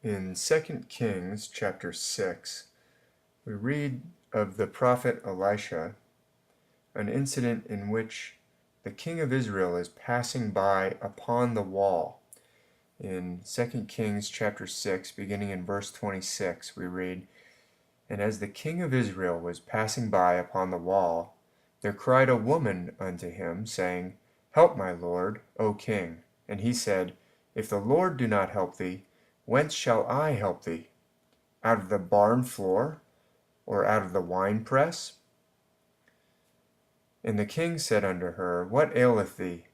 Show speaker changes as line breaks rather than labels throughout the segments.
In 2 Kings chapter 6, we read of the prophet Elisha, an incident in which the king of Israel is passing by upon the wall. In 2 Kings chapter 6, beginning in verse 26, we read, "And as the king of Israel was passing by upon the wall, there cried a woman unto him, saying, Help, my lord, O king. And he said, If the Lord do not help thee, whence shall I help thee? Out of the barn floor, or out of the winepress? And the king said unto her, What aileth thee?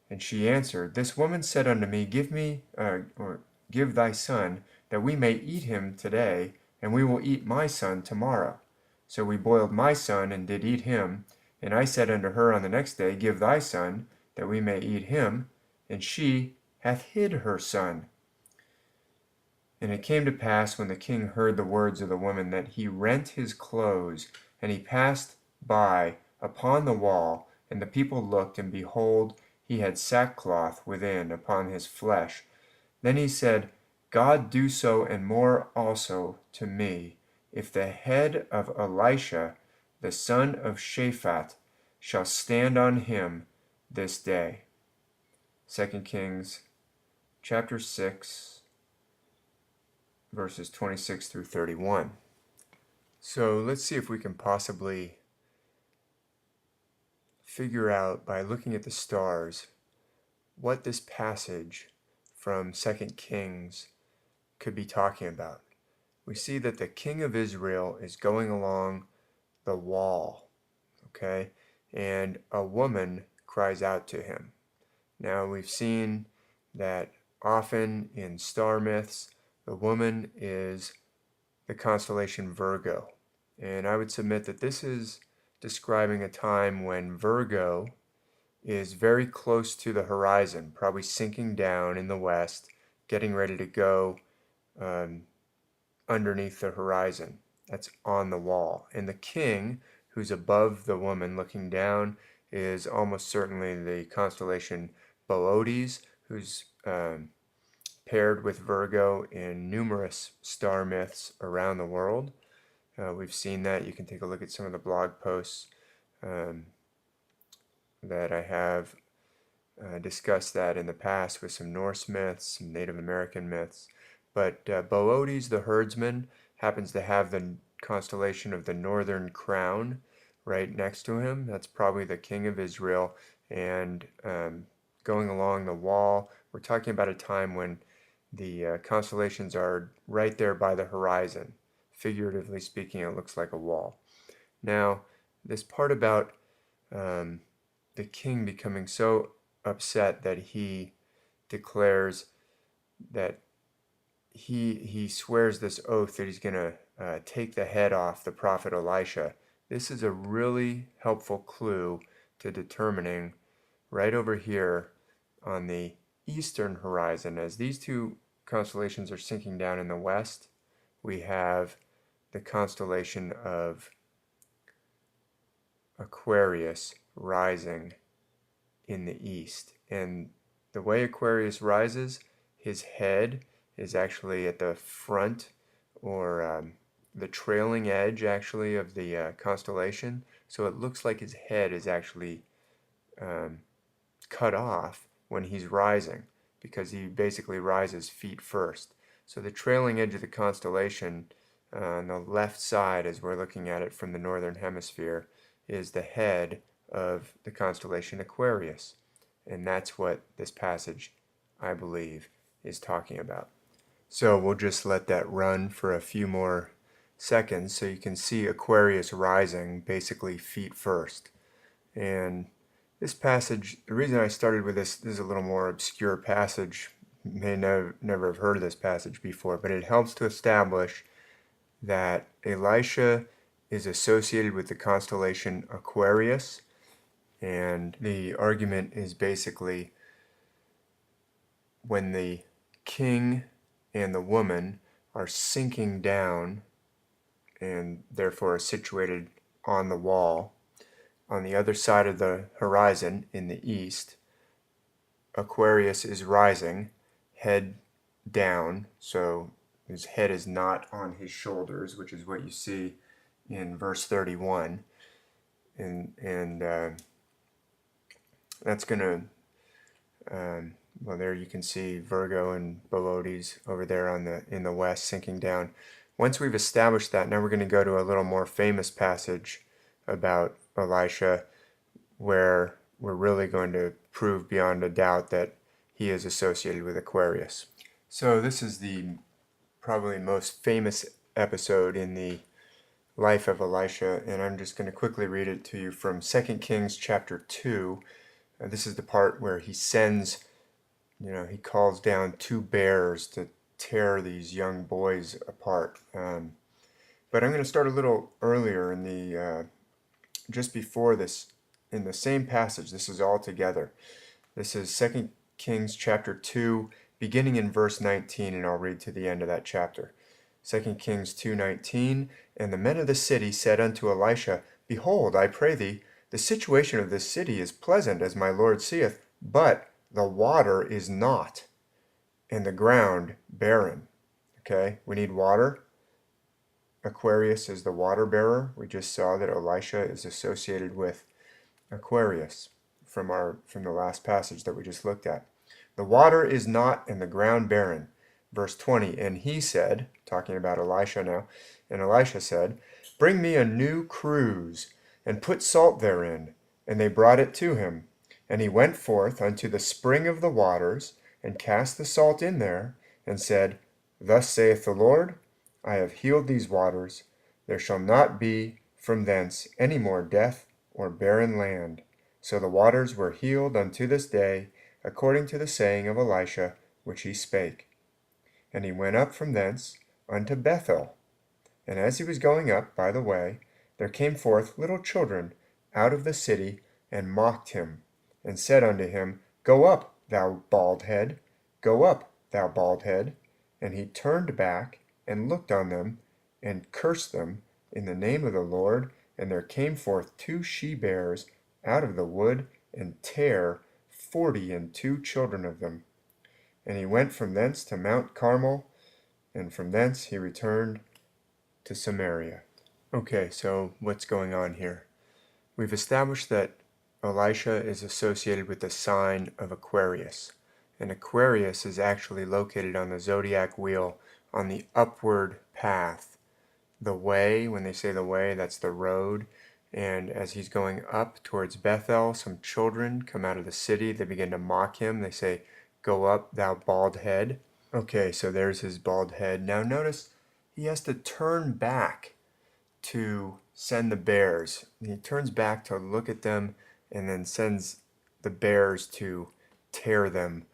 And she answered, This woman said unto me, Give thy son, that we may eat him today, and we will eat my son tomorrow. So we boiled my son, and did eat him. And I said unto her on the next day, Give thy son, that we may eat him. And she hath hid her son. And it came to pass, when the king heard the words of the woman, that he rent his clothes, and he passed by upon the wall. And the people looked, and behold, he had sackcloth within upon his flesh. Then he said, God do so and more also to me, if the head of Elisha, the son of Shaphat, shall stand on him this day. 2 Kings chapter 6, verses 26 through 31. So let's see if we can possibly figure out, by looking at the stars, what this passage from 2 Kings could be talking about. We see that the king of Israel is going along the wall, okay? And a woman cries out to him. Now, we've seen that often in star myths, the woman is the constellation Virgo. And I would submit that this is describing a time when Virgo is very close to the horizon, probably sinking down in the west, getting ready to go underneath the horizon. That's on the wall. And the king, who's above the woman looking down, is almost certainly the constellation Boötes, who's paired with Virgo in numerous star myths around the world. We've seen that. You can take a look at some of the blog posts that I have discussed that in the past with some Norse myths, some Native American myths. But Boötes, the herdsman, happens to have the constellation of the Northern Crown right next to him. That's probably the king of Israel. And going along the wall, we're talking about a time when the constellations are right there by the horizon. Figuratively speaking, it looks like a wall. Now, this part about the king becoming so upset that he declares that he swears this oath that he's going to take the head off the prophet Elisha. This is a really helpful clue to determining right over here on the eastern horizon, as these two constellations are sinking down in the west, we have the constellation of Aquarius rising in the east. And the way Aquarius rises, his head is actually at the front, or the trailing edge actually of the constellation. So it looks like his head is actually cut off when he's rising, because he basically rises feet first. So the trailing edge of the constellation on the left side, as we're looking at it from the northern hemisphere, is the head of the constellation Aquarius. And that's what this passage, I believe, is talking about. So we'll just let that run for a few more seconds so you can see Aquarius rising basically feet first. And this passage, the reason I started with this is a little more obscure passage. You may never have heard of this passage before, but it helps to establish that Elisha is associated with the constellation Aquarius. And the argument is basically, when the king and the woman are sinking down and therefore are situated on the wall, on the other side of the horizon in the east, Aquarius is rising, head down, so his head is not on his shoulders, which is what you see in verse 31. And that's going to, well, there you can see Virgo and Boötes over there in the west sinking down. Once we've established that, now we're going to go to a little more famous passage about Elisha, where we're really going to prove beyond a doubt that he is associated with Aquarius. So this is the probably most famous episode in the life of Elisha, and I'm just going to quickly read it to you from 2 Kings chapter 2. This is the part where he sends, he calls down two bears to tear these young boys apart. But I'm going to start a little earlier in the, just before this, in the same passage. This is all together. This is 2 Kings chapter 2, beginning in verse 19, and I'll read to the end of that chapter. 2 Kings 2:19, and the men of the city said unto Elisha, Behold, I pray thee, the situation of this city is pleasant, as my Lord seeth, but the water is not, and the ground barren. Okay, we need water. Aquarius is the water bearer. We just saw that Elisha is associated with Aquarius from the last passage that we just looked at. The water is not, and the ground barren. Verse 20, and he said, talking about Elisha now, and Elisha said, Bring me a new cruse, and put salt therein. And they brought it to him. And he went forth unto the spring of the waters, and cast the salt in there, and said, Thus saith the Lord, I have healed these waters. There shall not be from thence any more death or barren land. So the waters were healed unto this day, according to the saying of Elisha, which he spake. And he went up from thence unto Bethel. And as he was going up by the way, there came forth little children out of the city, and mocked him, and said unto him, Go up, thou bald head, go up, thou bald head. And he turned back, and looked on them, and cursed them in the name of the Lord. And there came forth two she-bears out of the wood, and tare 42 children of them. And he went from thence to Mount Carmel, and from thence he returned to Samaria. Okay, so what's going on here? We've established that Elisha is associated with the sign of Aquarius. And Aquarius is actually located on the zodiac wheel on the upward path. The way, when they say the way, that's the road. And as he's going up towards Bethel, some children come out of the city. They begin to mock him. They say, Go up, thou bald head. Okay, so there's his bald head. Now notice he has to turn back to send the bears. He turns back to look at them and then sends the bears to tear them.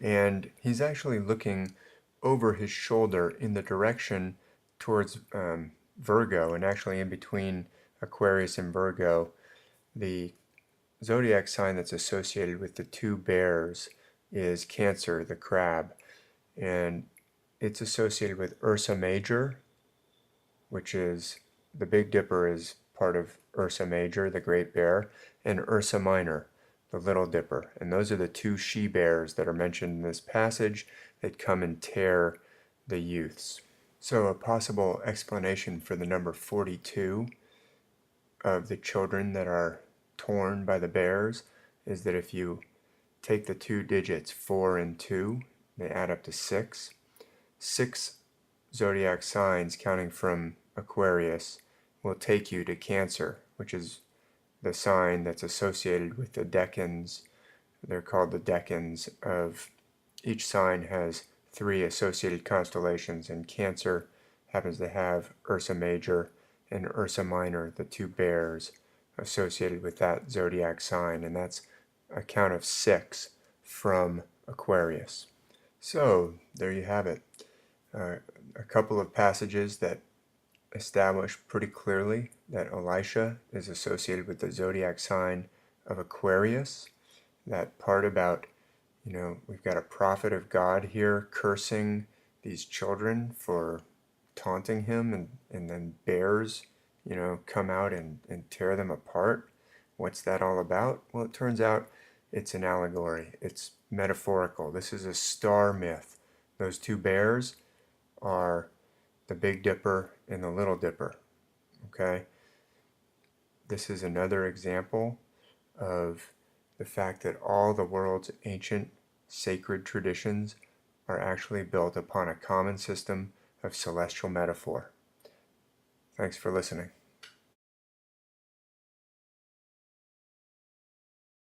And he's actually looking over his shoulder in the direction towards Virgo, and actually in between Aquarius and Virgo, the zodiac sign that's associated with the two bears is Cancer, the crab. And it's associated with Ursa Major, which is, the Big Dipper is part of Ursa Major, the Great Bear, and Ursa Minor, the Little Dipper. And those are the two she-bears that are mentioned in this passage that come and tear the youths. So a possible explanation for the number 42 of the children that are torn by the bears is that if you take the two digits 4 and 2, they add up to 6. 6 zodiac signs counting from Aquarius will take you to Cancer, which is the sign that's associated with the decans. They're called the decans of, each sign has 3 associated constellations, and Cancer happens to have Ursa Major and Ursa Minor, the two bears associated with that zodiac sign, and that's a count of 6 from Aquarius. So there you have it. A couple of passages that establish pretty clearly that Elisha is associated with the zodiac sign of Aquarius. That part about, we've got a prophet of God here cursing these children for taunting him, and then bears, come out and tear them apart. What's that all about? Well, it turns out it's an allegory. It's metaphorical. This is a star myth. Those two bears, are the Big Dipper and the Little Dipper. Okay? This is another example of the fact that all the world's ancient sacred traditions are actually built upon a common system of celestial metaphor. Thanks for listening.